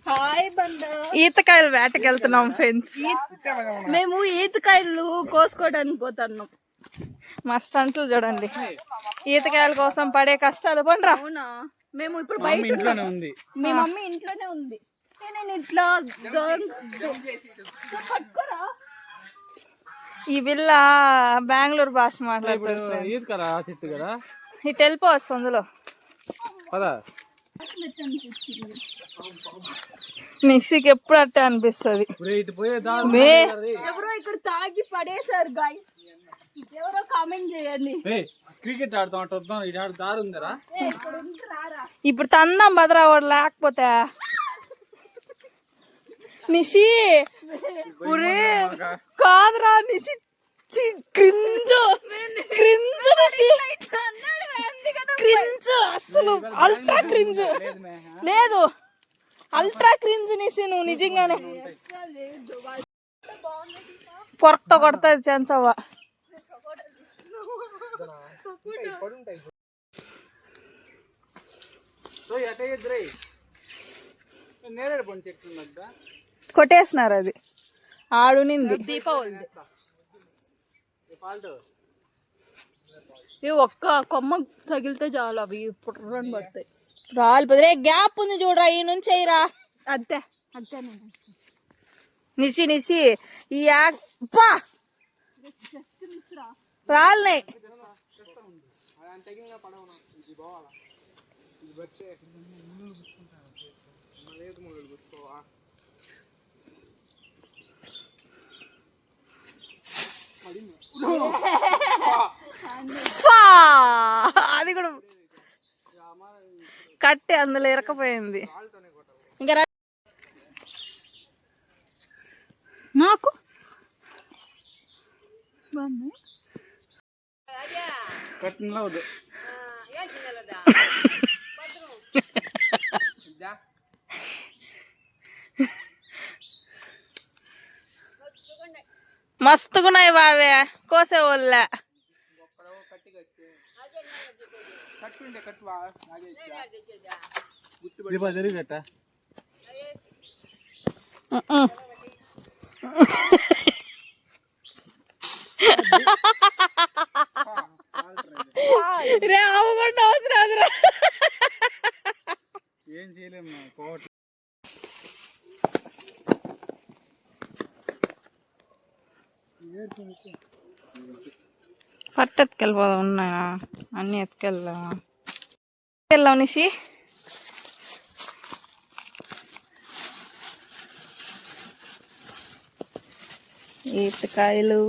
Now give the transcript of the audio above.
Hi బండ. ఈతకాయలు వేటకి వెళ్తున్నాం ఫ్రెండ్స్. మేము ఈతకాయలు కోసుకోవడానికి పోతున్నాం. మా స్టంట్లు చూడండి, ఈతకాయల కోసం పడే కష్టాలు. పండ్రా. అవునా, మేము ఇప్పుడు బయట ఉంది. మీ మమ్మీ ఇంట్లోనే ఉంది. నేను ఇట్లా పట్టుకోరా. ఈ పిల్ల బెంగళూరు భాష మాట్లాడుతుంది. ఇటు వెళ్ళిపోవచ్చు అందులో. నిషికి ఎప్పుడు అట్టే అనిపిస్తుంది. ఎవరో ఇక్కడ తాగి పడేశారు గాయ్, ఎవరో కామెంట్ చేయండి. క్రికెట్ ఆడుతాం దారి ఉందరా. ఇప్పుడు తందాం భద్రా వాడు లేకపోతే. నిషి కాదురా నిషి, క్రింజు క్రింజు నిషి, క్రింజు అసలు అల్ట్రా క్రింజు. లేదు అల్ట్రా క్రింజు నిషి, నువ్వు నిజంగానే పొరతో కొడతాది చెంచవ్వ. కొట్టేసినారు అది ఆడునింది. దీపావళి ఒక్క కొమ్మ తగిలితే చాలు అవి పుట్రని పడతాయి. రాలు పదిరే గ్యాప్ ఉంది చూడరా, ఈ నుంచి అయ్యిరా. అంతే అంతే. నిషి నిషి ఈ రాళ్ళని అది కూడా కట్టి అందులో ఇరకపోయింది. ఇంకా నాకు మస్తుగున్నాయి బావే కోసే వాళ్ళ. రే అవ్వకుండా అవుతురాదురా. ఏం చేయలేము. పట్టు ఎత్తుకెళ్ళిపోదా, ఉన్నాయా అన్నీ ఎత్తుకెళ్దామా. వెళ్ళావు నిషి. ఈతకాయలు